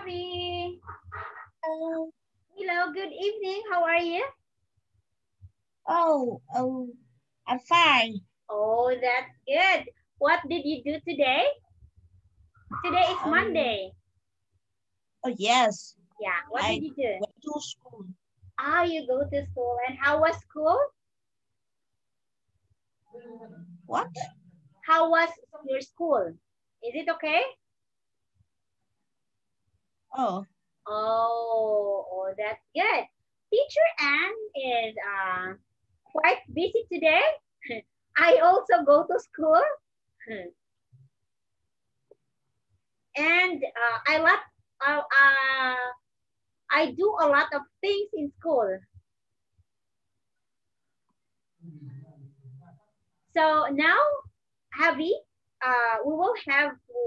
Javi. Oh, Hello, good evening. How are you? I'm fine. Oh, that's good. What did you do today? Today is Um, Monday. oh yes, Yeah, what did I you do? went to school. Ah, you go to school. And how was school? What? How was your school? Is it okay? Oh, Oh, that's good. Teacher Anne is quite busy today. I also go to school. And I do a lot of things in school. So now, Javi, we will have to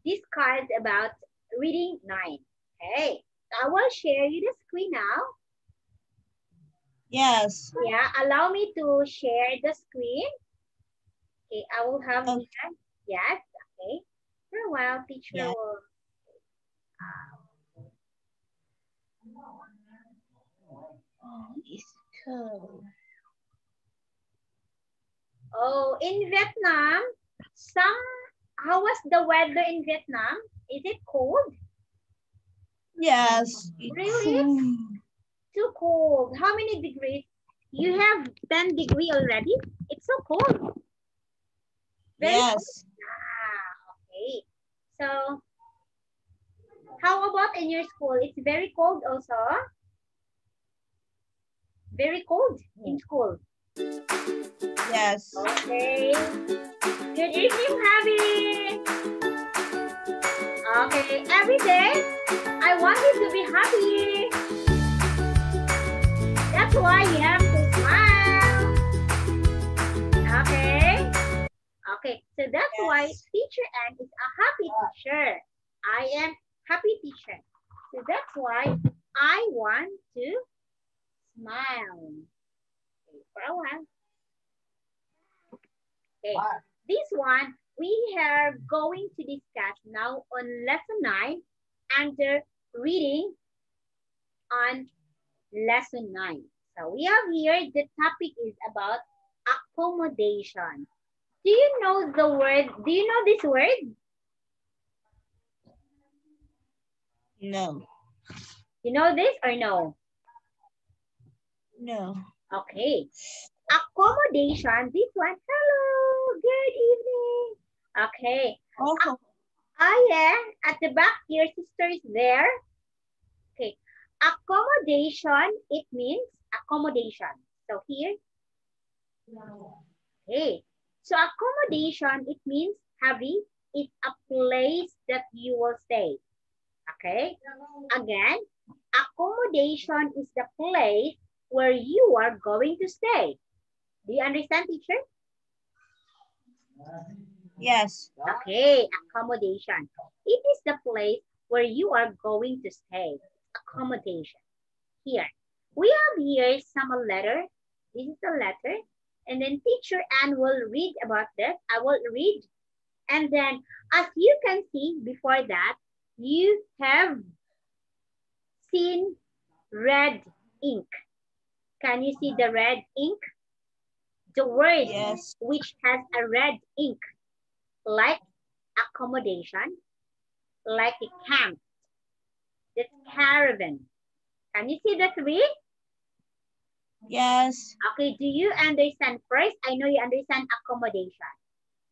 discuss about reading 9. Okay, I will share you the screen now. yes. Yeah, allow me to share the screen. Okay, I will have Oh, here. Yes, okay. For a while, teacher yeah. will. It's cool. Oh, in Vietnam, how was the weather in Vietnam? Is it cold? Yes, it's Really? cool. Too cold. How many degrees? You have 10 degree already? It's so cold. Very cold. Yes. Ah, okay. So, how about in your school? It's very cold also. Very cold in school. Yes. Okay. Good evening, Javi. Okay, every day I want you to be happy. That's why you have to smile. Okay. Okay, so that's why Yes. teacher Anne is a happy teacher. I am happy teacher. So that's why I want to smile. Okay, for a while. Okay, this one we are going to discuss now on lesson 9 under reading on lesson 9. So we have here, the topic is about accommodation. Do you know the word? Do you know this word? No. You know this or no? No. Okay. Accommodation. This one. Hello. Good evening. Okay. Oh, Yeah. At the back, your sister is there. Okay. Accommodation. It means accommodation. So here. Okay. So accommodation. It means Javi. It's a place that you will stay. Okay. Again, accommodation is the place where you are going to stay. Do you understand, teacher? yes. Okay, accommodation. It is the place where you are going to stay. Accommodation. Here. We have here some letter. This is a letter. And then teacher Anne will read about this. I will read. And then as you can see before that, you have seen red ink. Can you see the red ink? The word Yes. which has a red ink, like accommodation, like a camp, that's caravan. Can you see the three? Yes. Okay, do you understand? First, I know you understand accommodation.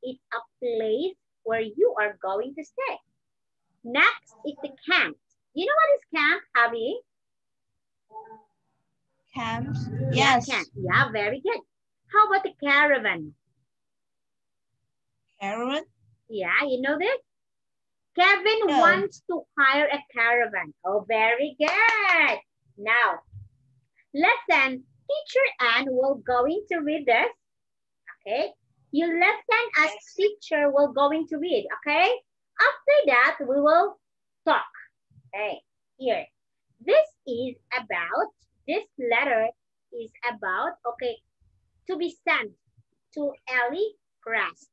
It's a place where you are going to stay. Next is the camp. You know what is camp, Javi? Camps. Yeah, camp. Yes. Yeah, very good. How about the caravan? Caravan. Yeah, you know this? Kevin No. wants to hire a caravan. Oh, very good. Now, lesson, teacher Anne will going to read this. Okay? You listen as Yes. teacher will going to read. Okay? After that, we will talk. Okay? Here. This is about, this letter is about, okay, to be sent to Ellie Crest.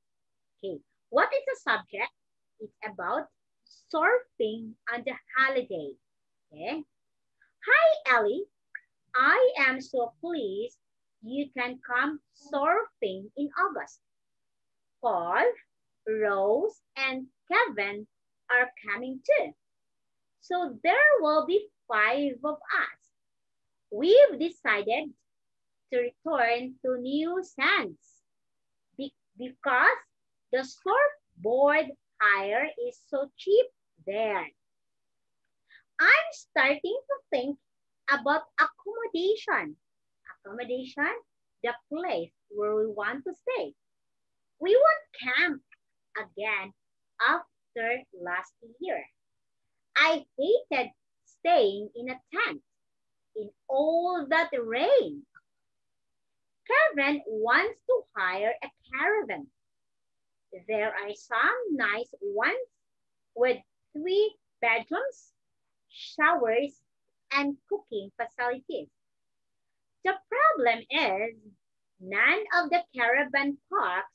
Okay. What is the subject? It's about surfing on the holiday. Okay. Hi, Ellie. I am so pleased you can come surfing in August. Paul, Rose, and Kevin are coming too. So there will be 5 of us. We've decided to return to New Sands because the surfboard hire is so cheap there. I'm starting to think about accommodation. Accommodation, the place where we want to stay. We won't camp again after last year. I hated staying in a tent in all that rain. Kevin wants to hire a caravan. There are some nice ones with 3 bedrooms, showers, and cooking facilities. The problem is none of the caravan parks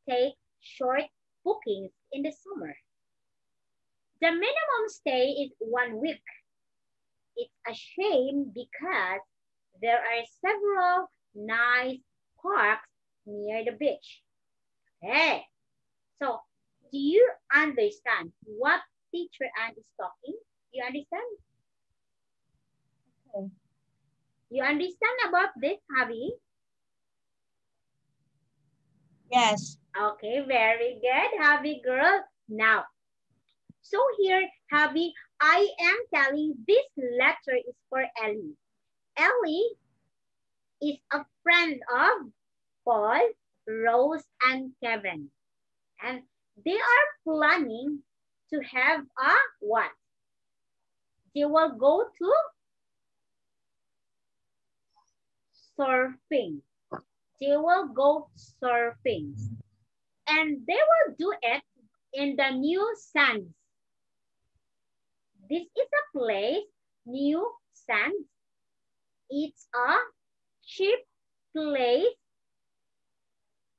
take short bookings in the summer. The minimum stay is 1 week. It's a shame because there are several nice parks near the beach. Okay, so do you understand what teacher Anne is talking? You understand? Okay. You understand about this, Javi? Yes. Okay, very good, Javi girl. Now, so here, Javi, I am telling this letter is for Ellie. Ellie is a friend of Paul, Rose, and Kevin. And they are planning to have a what? They will go to surfing. They will go surfing. And they will do it in the New Sands. This is a place, New Sands. It's a cheap place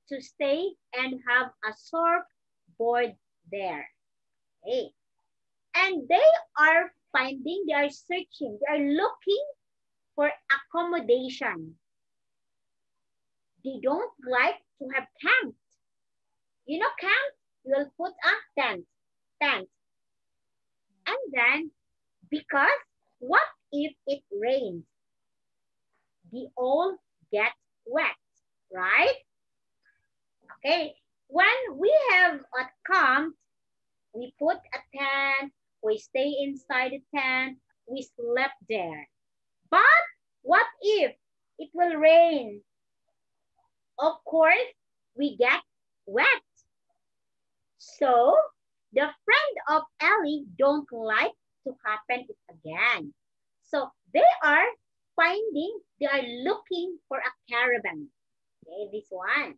to stay and have a surfboard there. Okay. And they are searching, they are looking for accommodation. They don't like to have camp. You know camp? You will put a tent. And then, because what if it rains? We all get wet, right? Okay, when we have a camp, we put a tent, we stay inside the tent, we slept there. But what if it will rain? Of course, we get wet. So, the friend of Ellie don't like to happen again. So, they are looking for a caravan. Okay, this one.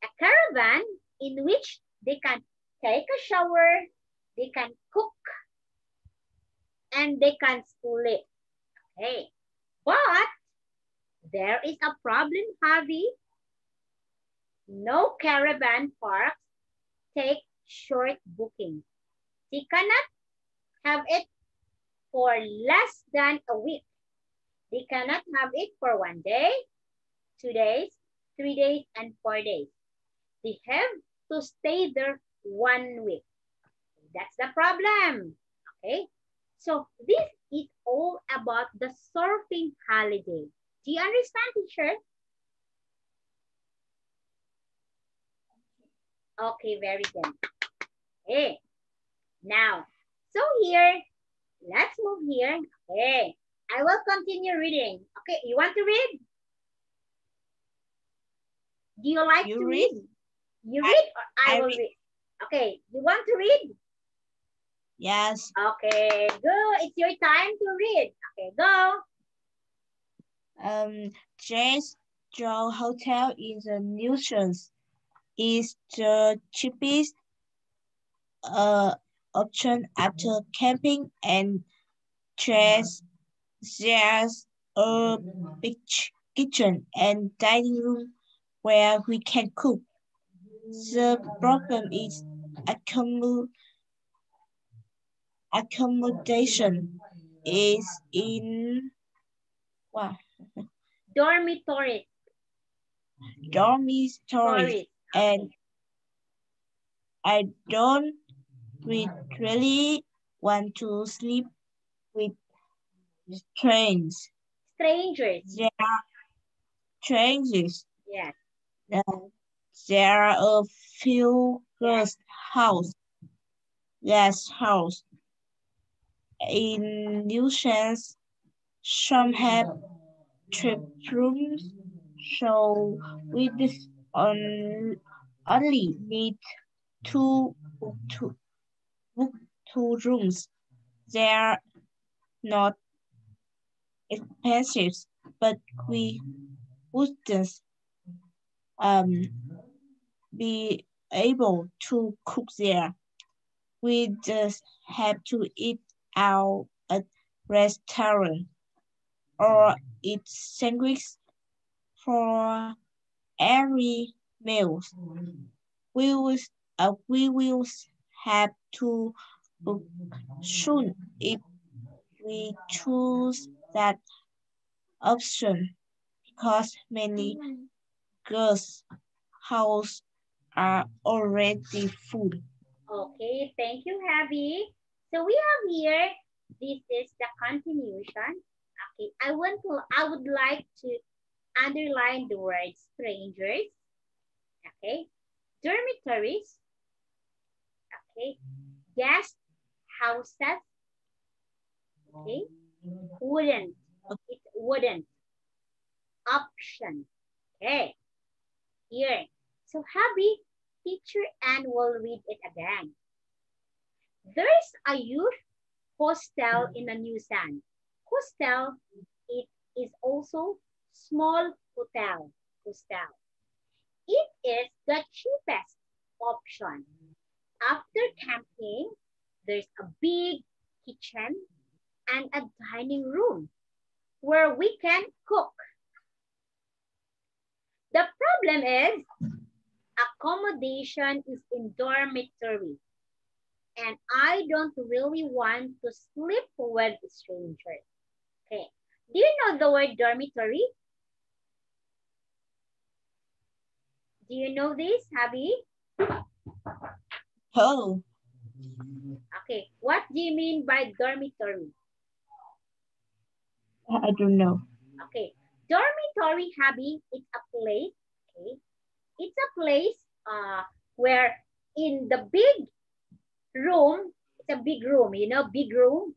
A caravan in which they can take a shower, they can cook, and they can sleep. Okay, but there is a problem, Javi. No caravan parks take short bookings. They cannot have it for less than a week. They cannot have it for 1 day, 2 days, 3 days, and 4 days. They have to stay there 1 week. That's the problem. Okay, so this is all about the surfing holiday. Do you understand, teacher? Okay, very good. Okay, now, so here, let's move here. Okay, I will continue reading. Okay, you want to read? Do you like to read? You read or I will read? Okay, you want to read? Yes. Okay, good. It's your time to read. Okay, go. Jane's Joe Hotel in the New Sands is the cheapest option after camping, and there's a big kitchen and dining room where we can cook. The problem is accommodation is in what? Dormitories. Dormitories, Tourist. and Okay. I don't really want to sleep with strangers. Strangers. There are strangers. Yes. There are a few guest house in nuisance. Some have trip rooms, so we only need two to book 2 rooms. They're not expensive, but we wouldn't um be able to cook there. We just have to eat out at restaurant or eat sandwiches for every meal. We will have to book soon if we choose that option because many girls' houses are already full. Okay, thank you, Abby. So we have here, this is the continuation. Okay, I would like to underline the word strangers. Okay, dormitories. Okay, guest houses. Okay, wouldn't. It wouldn't. Option. Okay, here. So Happy, teacher and will read it again. There's a youth hostel in a new sand. Hostel, it is also small hotel. Hostel. It is the cheapest option. After camping, there's a big kitchen and a dining room where we can cook. The problem is accommodation is in dormitory and I don't really want to sleep with strangers. Okay. Do you know the word dormitory? Do you know this, Habi? Oh, Okay. What do you mean by dormitory? I don't know. Okay. Dormitory, Habi, it's a place. Okay. It's a place where in the big room, it's a big room, you know, big room.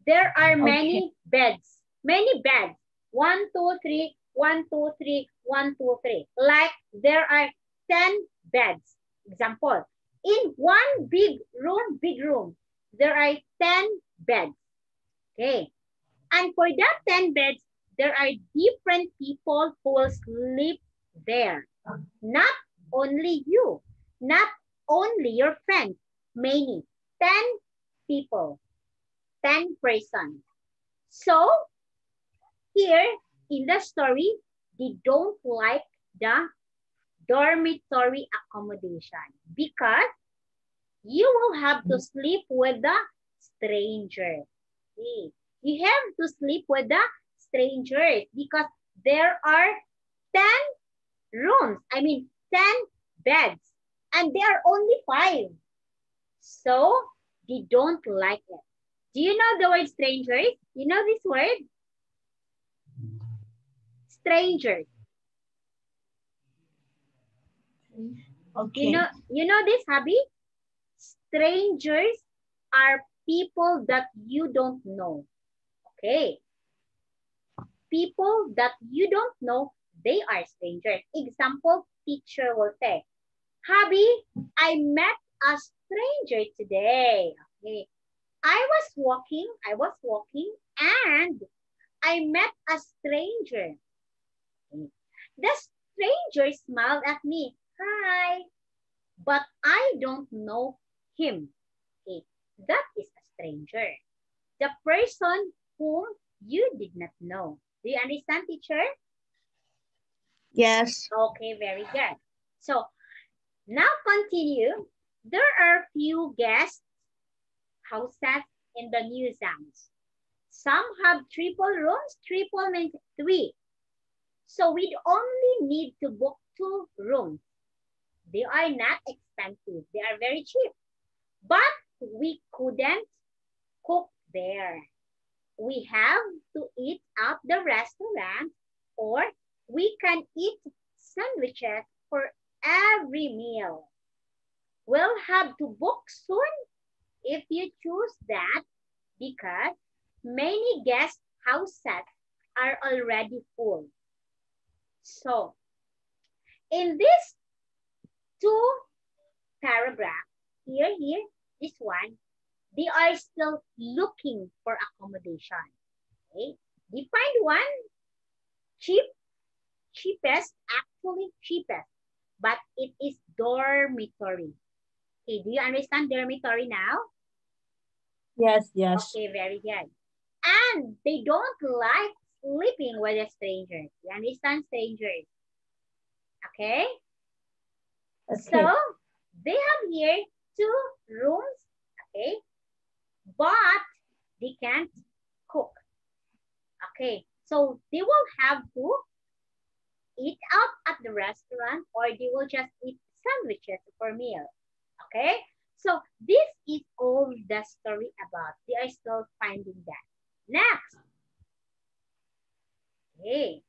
There are many beds. Many beds. 1, 2, 3, 1, 2, 3, 1, 2, 3. Like there are 10 beds. Example, in one big room, there are 10 beds. Okay. And for that 10 beds, there are different people who will sleep there. Not only you, not only your friends, many, 10 people, 10 persons. So here in the story, they don't like the dormitory accommodation because you will have to sleep with the stranger. Okay. You have to sleep with the strangers because there are 10 rooms. I mean, 10 beds. And there are only 5. So, they don't like it. Do you know the word strangers? You know this word? Strangers. Okay. You know this, Habi? Strangers are people that you don't know. Okay. People that you don't know, they are strangers. Example, teacher will say, Habi, I met a stranger today. Okay. I was walking and I met a stranger. Okay. The stranger smiled at me. Hi. But I don't know him. Okay. That is a stranger. The person whom you did not know. Do you understand, teacher? Yes. Okay, very good. So, now continue. There are few guest houses in the new zones. Some have triple rooms. Triple means 3. So we only need to book 2 rooms. They are not expensive. They are very cheap. But we couldn't cook there. We have to eat at the restaurant, or we can eat sandwiches for every meal. We'll have to book soon if you choose that, because many guest houses are already full. So, in this 2 paragraphs, here, this one, they are still looking for accommodation. Okay? They find one cheapest, actually cheapest, but it is dormitory. Okay, do you understand dormitory now? Yes, yes. Okay, very good. And they don't like sleeping with a stranger. You understand strangers? Okay? So, they have here 2 rooms, okay? But they can't cook. Okay, so they will have to eat out at the restaurant, or they will just eat sandwiches for meal. Okay, so this is all the story about. They are still finding that. Next. Okay.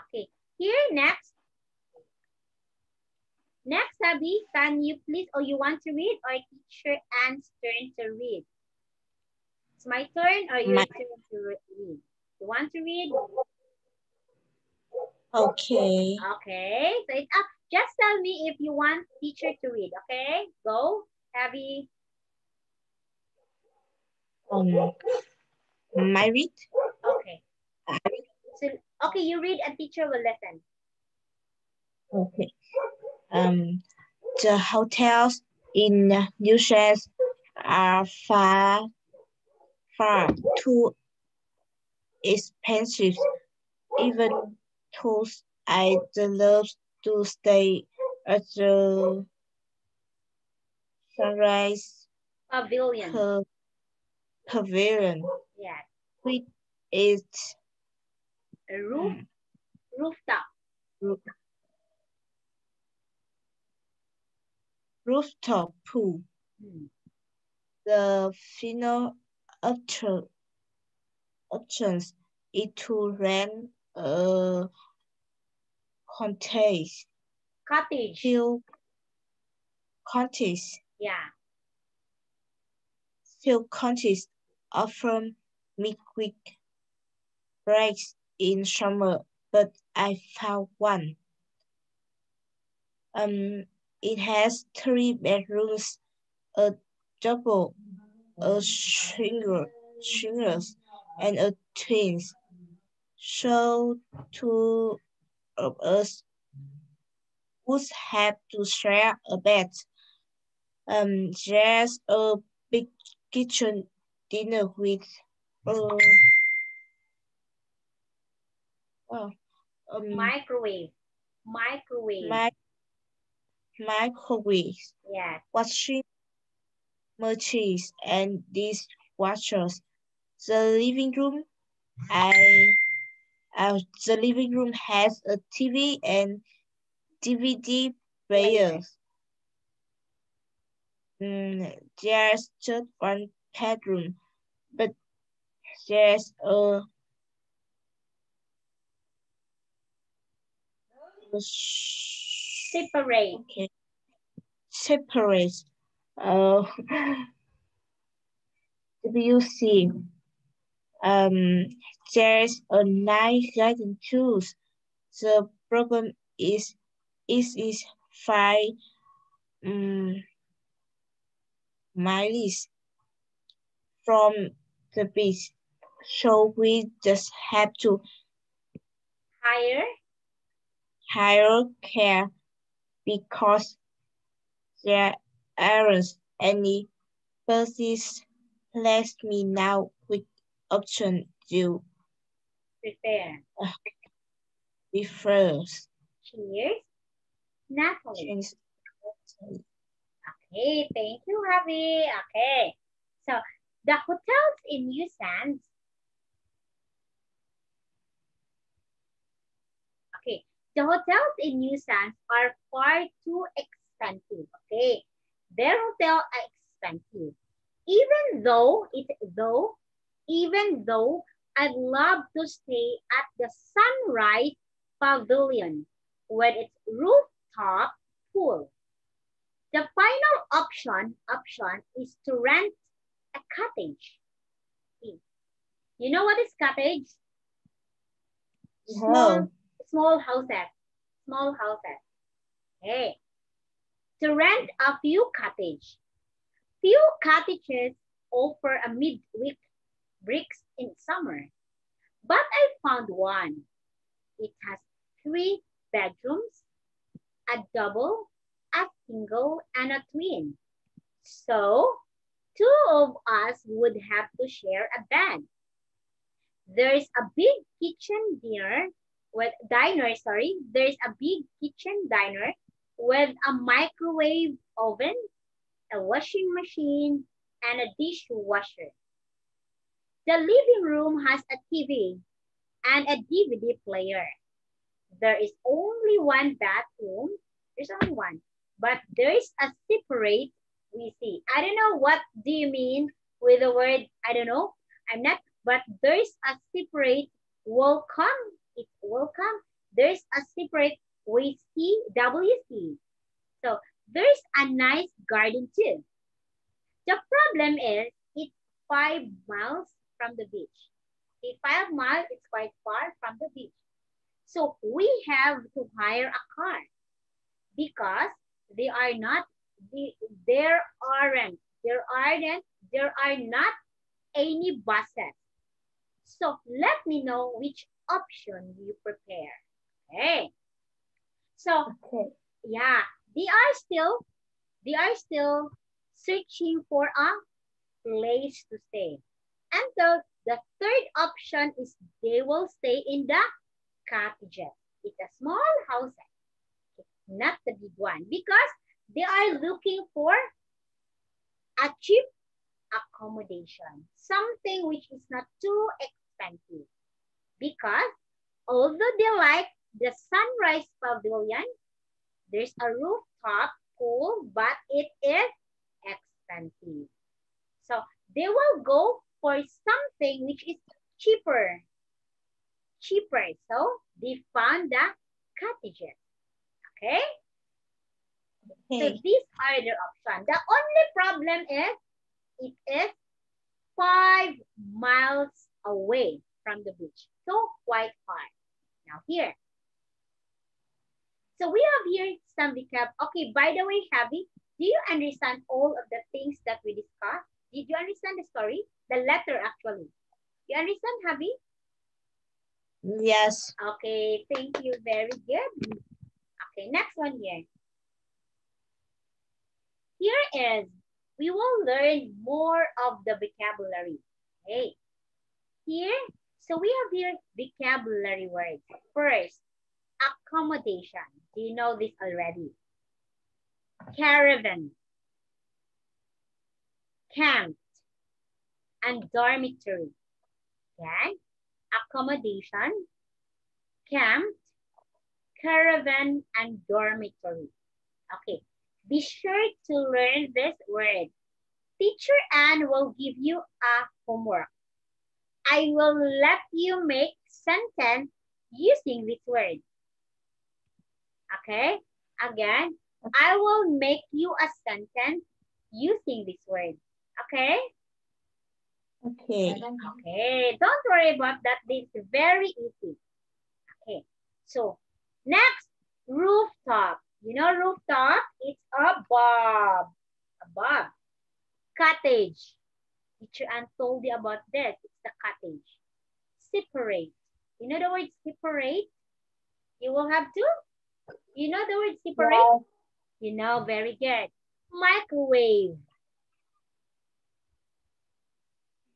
Okay, here next. Next, Abby, can you please, or you want to read, or teacher Anne's turn to read? It's my turn, or your turn to read? You want to read? Okay. Okay, so it's up. Just tell me if you want teacher to read, okay? Go, Abby. My read? Okay. So, okay, you read and teacher will listen. Okay. The hotels in New Jersey are far too expensive. Even though I love to stay at the Sunrise Pavilion. Pavilion. Yes. Which is A rooftop. Rooftop pool. The final options is to rent a cottage. Cottage. Yeah. Few cottages offer midweek breaks in summer, but I found one. It has 3 bedrooms, a double, a shingles, and a twins. So 2 of us would have to share a bed. There's a big kitchen dinner with microwave. Microwave. Yes. Washing machines and dishwashers. The living room has a TV and DVD player. There's just one bedroom, but there's a separate. Okay. Separate. WC. There's a nice garden too. The problem is 5 miles from the beach, so we just have to hire care because there aren't any buses. Let me know which option you prefer. Cheers. Natalie. Okay, thank you, Javi. Okay, so the hotels in New Sands. Okay, the hotels in New Sands are far too expensive. Okay, their hotel are expensive. Even though I'd love to stay at the Sunrise Pavilion with its rooftop pool. The final option is to rent a cottage. You know what is cottage? No. Small houses. Small houses. Okay. To rent a few cottages. Few cottages offer a midweek breaks in summer. But I found one. It has 3 bedrooms, a double, a single, and a twin. So, 2 of us would have to share a bed. There's a big kitchen diner There's a big kitchen diner with a microwave oven, a washing machine, and a dishwasher. The living room has a TV and a DVD player. There is only one bathroom. There's only one. But there's a separate WC. I don't know what do you mean with the word, I don't know. I'm not, but there's a separate welcome. It's welcome. There's a separate WC. So there's a nice garden too. The problem is it's 5 miles from the beach. Okay, 5 miles is quite far from the beach. So we have to hire a car because there are not any buses. So let me know which option you prepare. Okay. So yeah, they are still searching for a place to stay. And the third option is they will stay in the cottages. It's a small house, not the big one, because they are looking for a cheap accommodation, something which is not too expensive. Because although they like the Sunrise Pavilion, there's a rooftop pool, but it is expensive. So they will go for something which is cheaper. So they found the cottages. Okay? So these are the options. The only problem is it is 5 miles away from the beach. So quite far. Now here. So we have here some vocab. Okay, by the way, Javi, do you understand all of the things that we discussed? Did you understand the story? The letter actually. You understand, Javi? Yes. Okay, thank you. Very good. Okay, next one here. Here is, we will learn more of the vocabulary. Okay. Here, so we have here vocabulary words. First, accommodation. Do you know this already? Caravan, camp, and dormitory. Okay. Accommodation, camp, caravan, and dormitory. Okay. Be sure to learn this word. Teacher Anne will give you a homework. I will let you make sentence using this word. Okay? Again, I will make you a sentence using this word. Okay? Okay. Okay. Don't worry about that. This is very easy. Okay. So, next, rooftop. You know rooftop? It's above. Above. Cottage. Teacher Anne told you about this. It's the cottage. Separate. You know the word separate? You will have to? You know the word separate? Yeah. You know, very good. Microwave.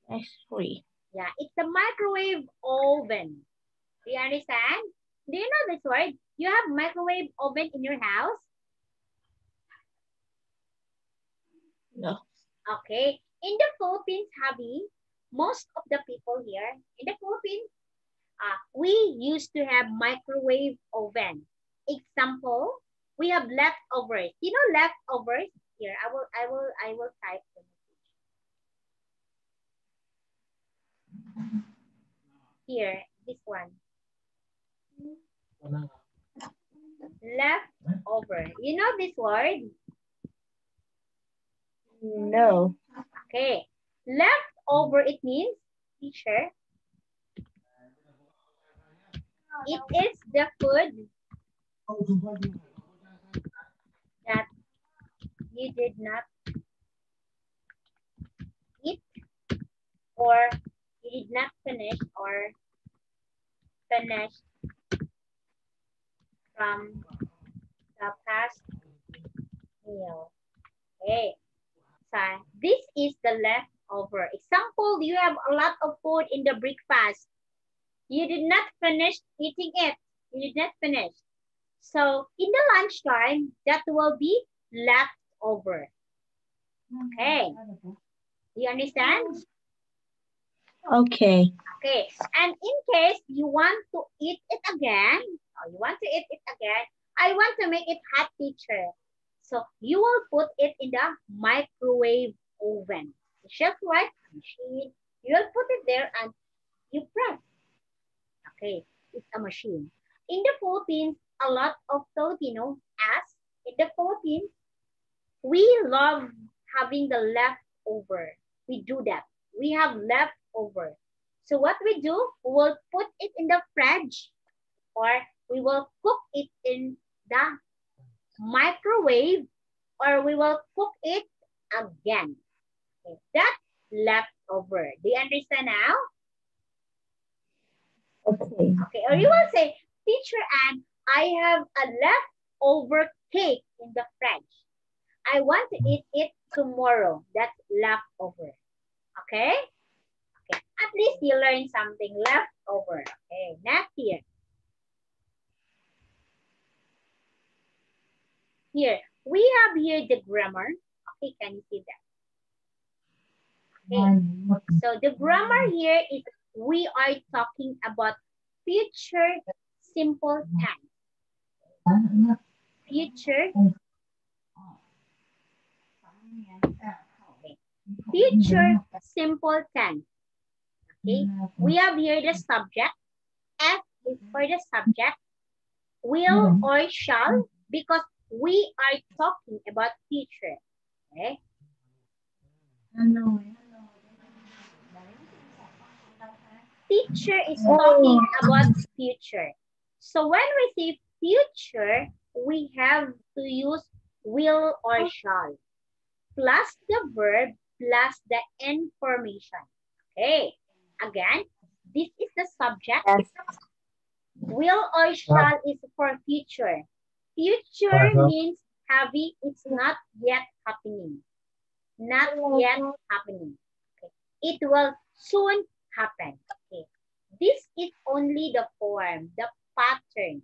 That's 3. Yeah, it's a microwave oven. Do you understand? Do you know this word? You have microwave oven in your house? No. Okay. In the Philippines, Habi, most of the people here in the Philippines, we used to have microwave oven. Example, we have leftovers. You know leftovers? Here, I will type the message. Here, this one. Leftover. You know this word? No. Okay. Leftover, it means, teacher, it is the food that you did not eat or you did not finish or finish from the past meal. Okay. So this is the leftover. Example, you have a lot of food in the breakfast. You did not finish eating it. You did not finish. So in the lunchtime, that will be leftover. Okay. Do you understand? Okay. Okay. And in case you want to eat it again, I want to make it hot, teacher. So you will put it in the microwave oven. Just like a machine, you will put it there and you press. Okay, it's a machine. In the Philippines, a lot of Filipino, as in the Philippines, we love having the leftover. We do that. We have leftover. So what we do, we will put it in the fridge or we will cook it in the microwave or we will cook it again. Okay, that's leftover. Do you understand now? Okay. Okay, or you will say, teacher Anne, I have a leftover cake in the fridge. I want to eat it tomorrow. That's leftover. Okay? Okay. At least you learned something leftover. Okay, next here. Here, we have here the grammar. Okay, can you see that? Okay. So the grammar here is we are talking about future simple tense. Future. Okay. Future simple tense. Okay. We have here the subject. S is for the subject. Will or shall, because we are talking about future. Okay. Teacher is talking about future. So when we say future, we have to use will or shall plus the verb plus the information. Okay. Again, this is the subject. Yes. Will or shall is for future. Future means heavy, it's not yet happening. Not yet happening. Okay. It will soon happen. Okay. This is only the form, the pattern.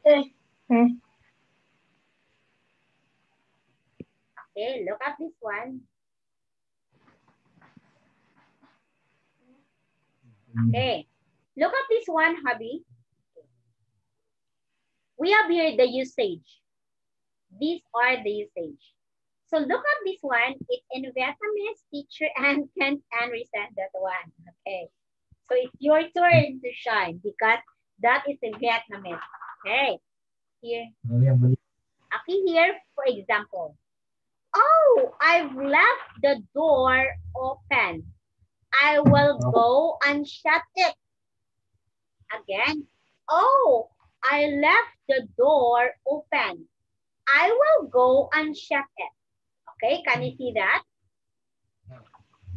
Okay. Okay, look at this one. Okay. Look at this one, hubby. We have here the usage. These are the usage. So look at this one. It's in Vietnamese, teacher and can't understand that one. Okay. So it's your turn to shine because that is in Vietnamese. Okay. Here. Okay, here, for example. Oh, I've left the door open. I will go and shut it. Again. Oh, I left the door open. I will go and shut it. Okay, can you see that?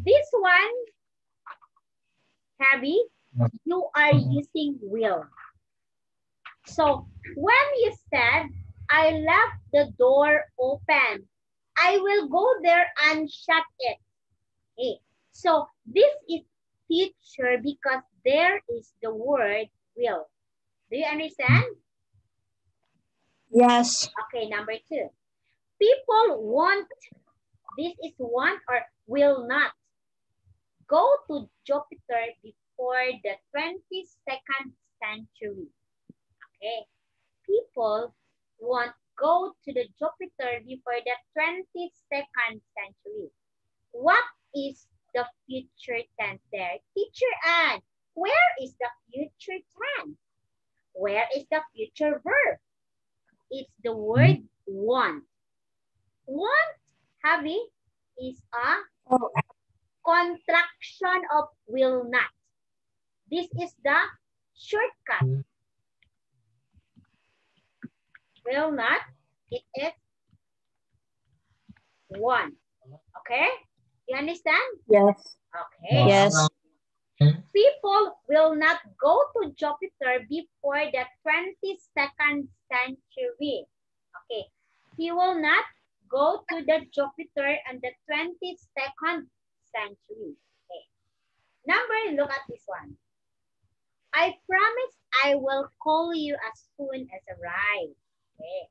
This one, Abby, you are using will. So when you said, I left the door open, I will go there and shut it. Okay. So this is future because there is the word will. Do you understand? Yes. Okay, number 2. People won't, this is want or will not, go to Jupiter before the 22nd century. Okay. People won't go to the Jupiter before the 22nd century. What is the future tense there? Teacher Anne, where is the future tense? Where is the future verb? It's the word want. Want, Javi, is a contraction of will not. This is the shortcut. Will not, it is want. Okay? You understand? Yes. Okay. Yes. People will not go to Jupiter before the 22nd century. Okay. He will not go to the Jupiter on the 22nd century. Okay. Number, look at this one. I promise I will call you as soon as arrive. Okay.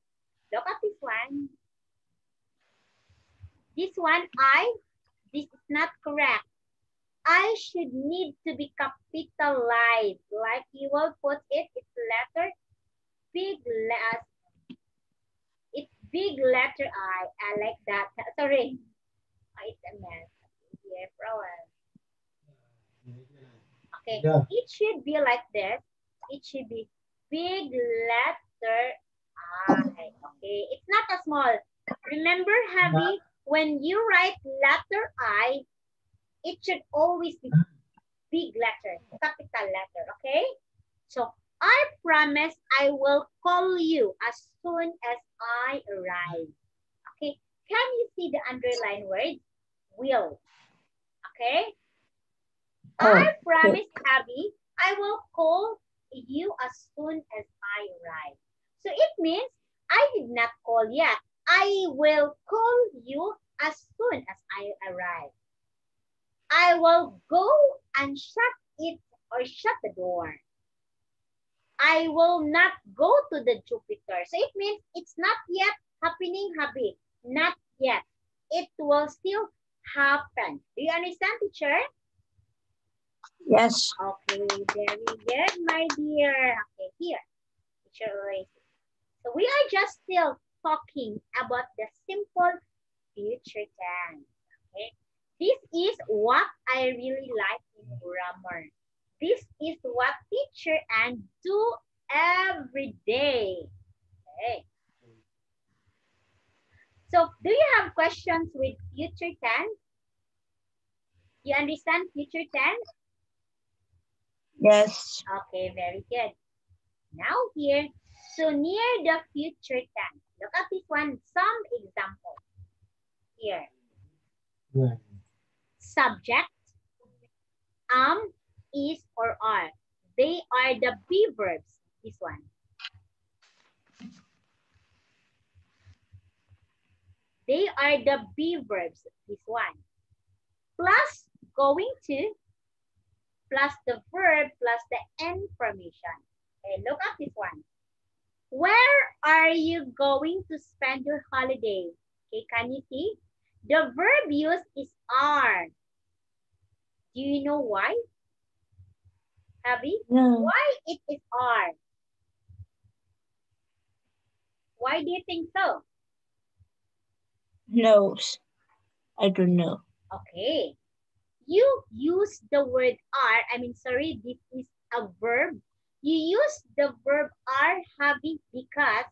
Look at this one. This one, this is not correct. I should need to be capitalized. Like you will put it, it's letter, it's big letter I. I like that. Sorry. It's a mess. Yeah, okay. Yeah. It should be like this. It should be big letter I. Okay. It's not a small. Remember, Javi, when you write letter I, it should always be big letter, capital letter, okay? So, I promise I will call you as soon as I arrive. Okay, can you see the underlined word? Will. Okay? I promise, Abby, I will call you as soon as I arrive. So, it means I did not call yet. I will call you as soon as I arrive. I will go and shut it or shut the door. I will not go to the Jupiter. So it means it's not yet happening, Habi. Not yet. It will still happen. Do you understand, teacher? Yes. Okay, very good, my dear. Okay, here. Teacher erasing. So we are just still talking about the simple future tense. Okay. This is what I really like in grammar. This is what teacher and do every day. Okay. So, do you have questions with future tense? You understand future tense? Yes. Okay, very good. Now here, so near the future tense. Look at this one, some examples. Here. Yeah. Subject, is, or are. They are the be verbs, this one. They are the be verbs, this one. Plus going to, plus the verb, plus the information. Okay, look at this one. Where are you going to spend your holiday? Okay, can you see? The verb used is are. Do you know why? Abby? No. Why it is are? Why do you think so? No, I don't know. Okay. You use the word are, this is a verb. You use the verb are having because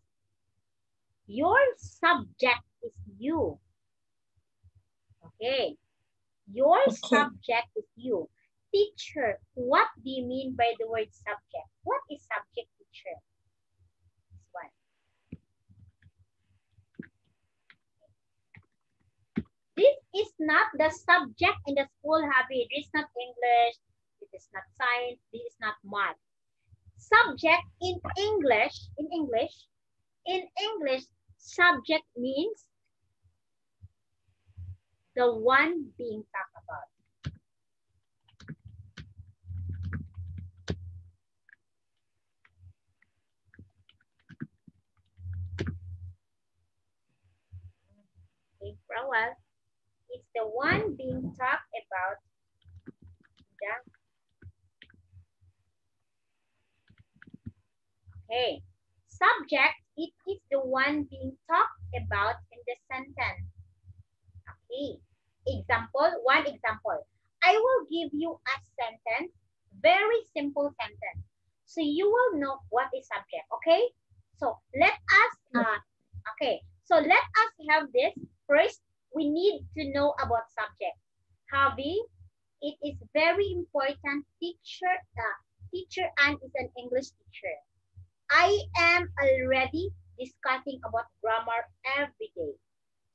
your subject is you. Okay. Your subject is you. Teacher, what do you mean by the word subject? What is subject, teacher? This one. This is not the subject in the school habit. It is not English. It is not science. This is not math. Subject in English, subject means the one being talked about. well, it's the one being talked about. Okay. Subject, it is the one being talked about in the sentence. Okay. One example. I will give you a sentence, very simple sentence. So you will know what is subject, okay? So let us, so let us have this. First, we need to know about subject. Javi, it is very important. Teacher Anne is an English teacher. I am already discussing about grammar every day.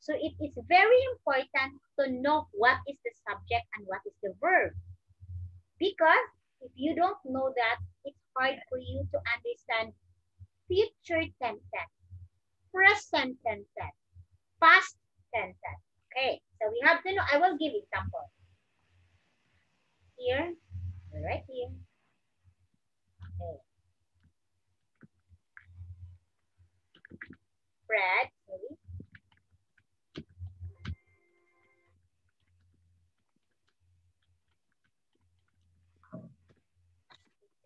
So it is very important to know what is the subject and what is the verb. Because if you don't know that, it's hard for you to understand future tenses, present tenses, past tenses. Okay, so we have to know. I will give example. Here, right here. Okay. Fred, maybe.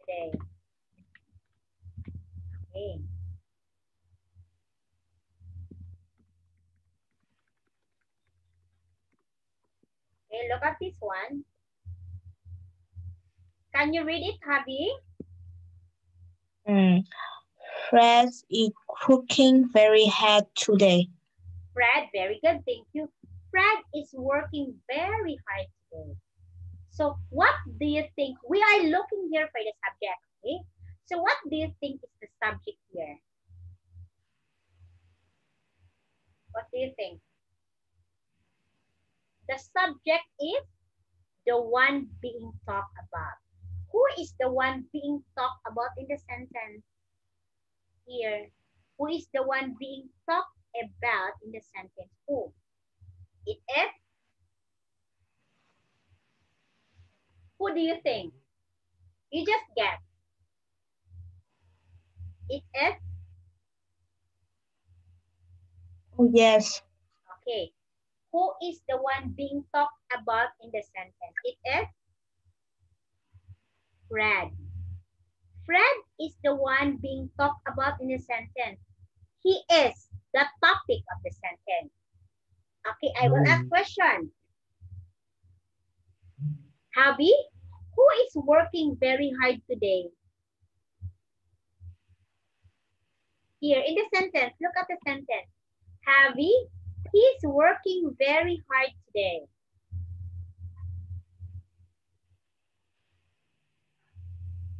Today. Okay. Okay, look at this one. Can you read it, Javi? Fred is working very hard today. Fred, very good, thank you. Fred is working very hard today. So what do you think? We are looking here for the subject, okay? So what do you think is the subject here? What do you think? The subject is the one being talked about. Who is the one being talked about in the sentence? Here, who is the one being talked about in the sentence? Who? It is? Who do you think? You just guess. It is? Oh, yes. Okay. Who is the one being talked about in the sentence? It is Fred. Fred is the one being talked about in the sentence. He is the topic of the sentence. Okay, I will ask question. Javi, who is working very hard today? Here in the sentence, look at the sentence. Javi, he's working very hard today.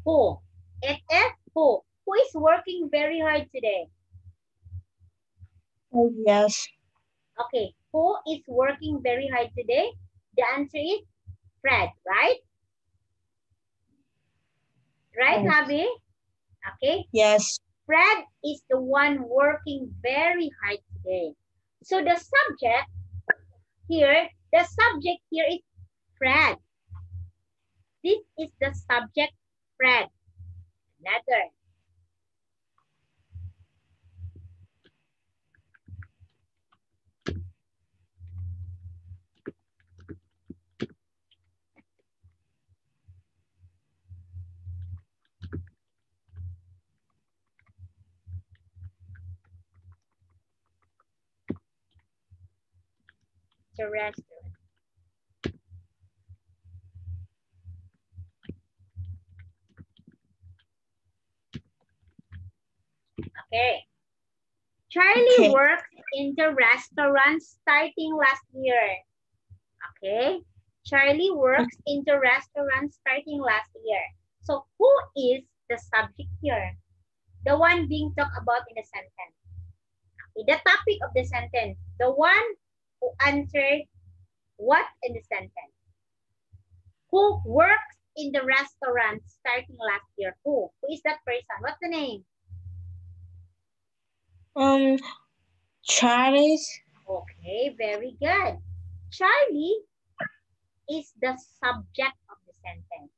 Who? It is who? Who is working very hard today? Oh, yes. Okay, who is working very hard today? The answer is Fred, right? Right, Yes. Javi? Okay. Yes. Fred is the one working very hard today. So the subject here is Fred. This is the subject, Fred. Another. The restaurant. Okay. Charlie worked in the restaurant starting last year. Okay. Charlie works in the restaurant starting last year. So who is the subject here? The one being talked about in the sentence. Okay. The topic of the sentence. The one who answered what in the sentence. Who works in the restaurant starting last year? Who? Who is that person? What's the name? Charlie. Okay, very good. Charlie is the subject of the sentence.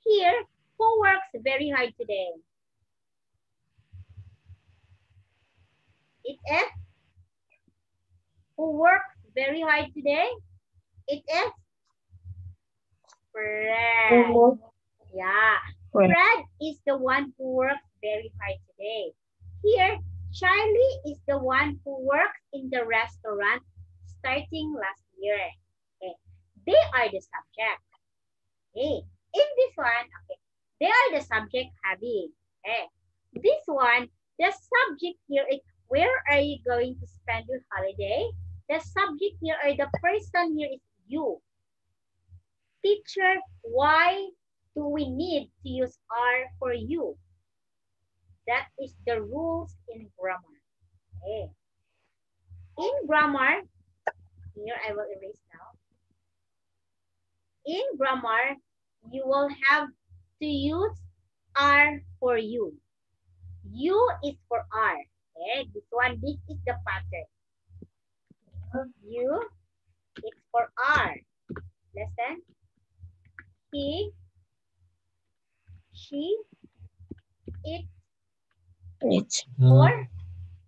Here, who works very hard today? It is who works very hard today? It is Fred. Yeah, Fred is the one who works very hard today. Here, Charlie is the one who works in the restaurant starting last year. Okay. They are the subject. Okay. In this one, okay, they are the subject having. Okay. This one, the subject here is where are you going to spend your holiday? The subject here or the person here is you. Teacher, why do we need to use are for you? That is the rules in grammar. Okay. In grammar, here I will erase now. In grammar, you will have to use are for you. You is for are. Okay, this is the pattern. You is for are. Listen. He, she, it, or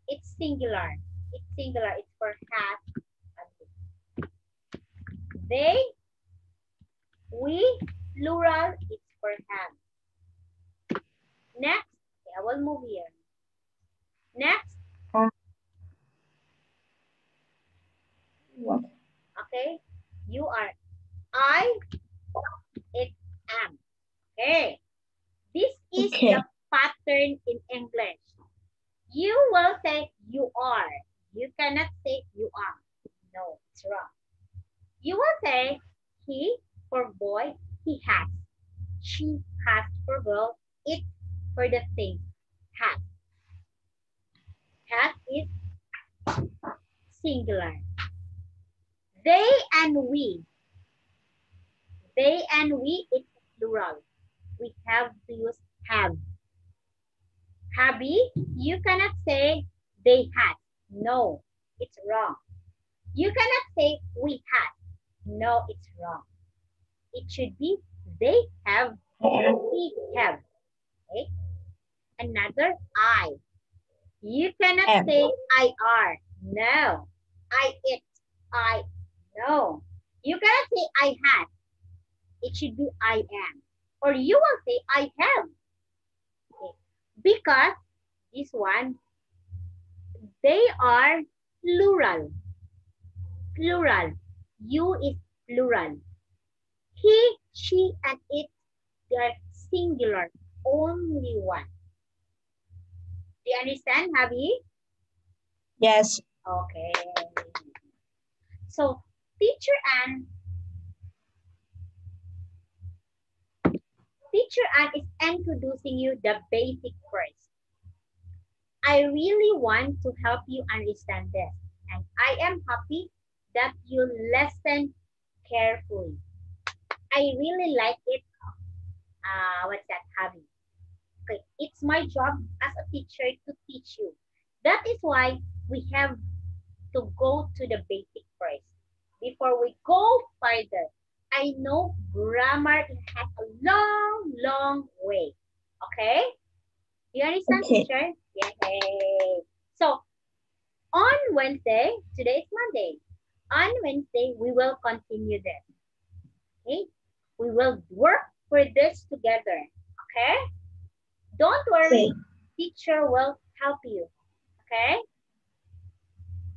it's singular. It's singular. It's for has. They, we, plural, it's for have. Next, okay, I will move here. Next. What? Okay, you are I, it, am. Okay, this is the pattern in English. You will say you are. You cannot say you are. No, it's wrong. You will say he for boy, he has. She has for girl, it for the thing, has. Has is singular. They and we. They and we, it's plural. We have to use have. Happy, you cannot say they had. No, it's wrong. You cannot say we had. No, it's wrong. It should be they have, we have. Okay? Another I. You cannot say I are. No. I it. I. No. You cannot say I had. It should be I am. Or you will say I have. Okay. Because this one, they are plural. Plural. You is plural. He, she, and it, they are singular. Only one. Do you understand, Javi? Yes. Okay. So, Teacher Ann is introducing you the basic first. I really want to help you understand this. And I am happy that you listen carefully. I really like it. What's that, Javi? Okay, it's my job as a teacher to teach you. That is why we have to go to the basic first. Before we go further, I know grammar has a long, long way. Okay? You understand, teacher? Yay! So, on Wednesday, today is Monday. On Wednesday, we will continue this. Okay? We will work for this together. Okay? Don't worry. Teacher will help you. Okay?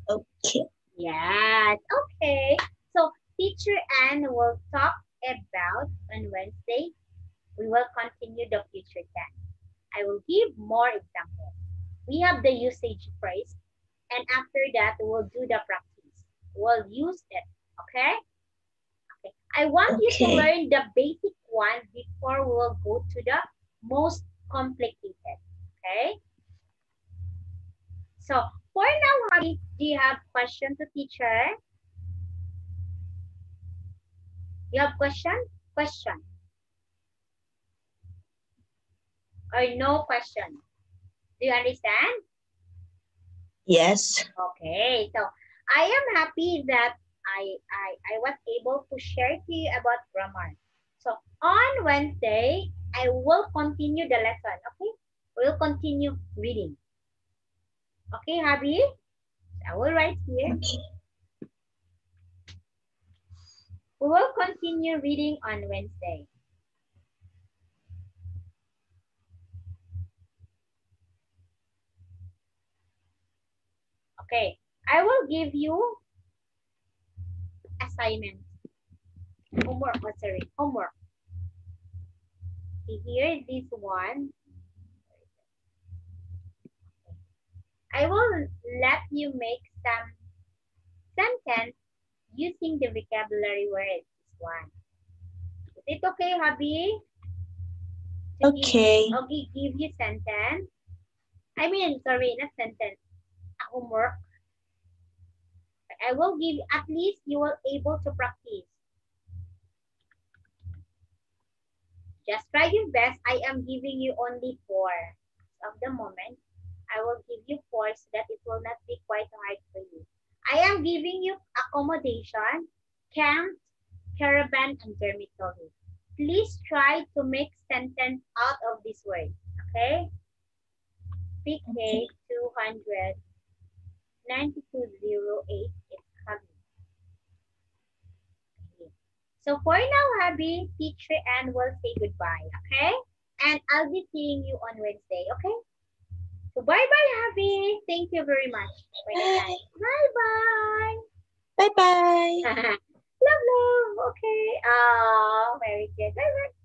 Okay. Yes. Okay. So, Teacher Ann will talk about on Wednesday. We will continue the future tense. I will give more examples. We have the usage phrase, and after that, we'll do the practice. We'll use it. Okay? Okay. I want you to learn the basic one before we will go to the most complicated. Okay? So, for now, Javi, do you have question to teacher? You have question? Question. Or no question? Do you understand? Yes. Okay, so I am happy that I was able to share to you about grammar. So on Wednesday, I will continue the lesson, okay? We'll continue reading. Okay, Javi? I will write here. Okay. We will continue reading on Wednesday. Okay, I will give you assignment. Homework, homework. Here, this one. I will let you make some sentence using the vocabulary words. This one. Is it okay, hubby? Okay. Okay, give you sentence. Sorry, not sentence. A homework. I will give, at least you will able to practice. Just try your best. I am giving you only 4 of the moment. I will give you 4 so that it will not be quite hard for you. I am giving you accommodation, camp, caravan, and dormitory. Please try to make sentence out of this word. Okay? PK 200 9208 is coming. Okay. So for now, hubby, teacher Ann will say goodbye, okay? And I'll be seeing you on Wednesday, okay? So bye-bye, hubby. Thank you very much for the time. Bye-bye. Bye-bye. Love, love. Okay. Oh, very good. Bye-bye.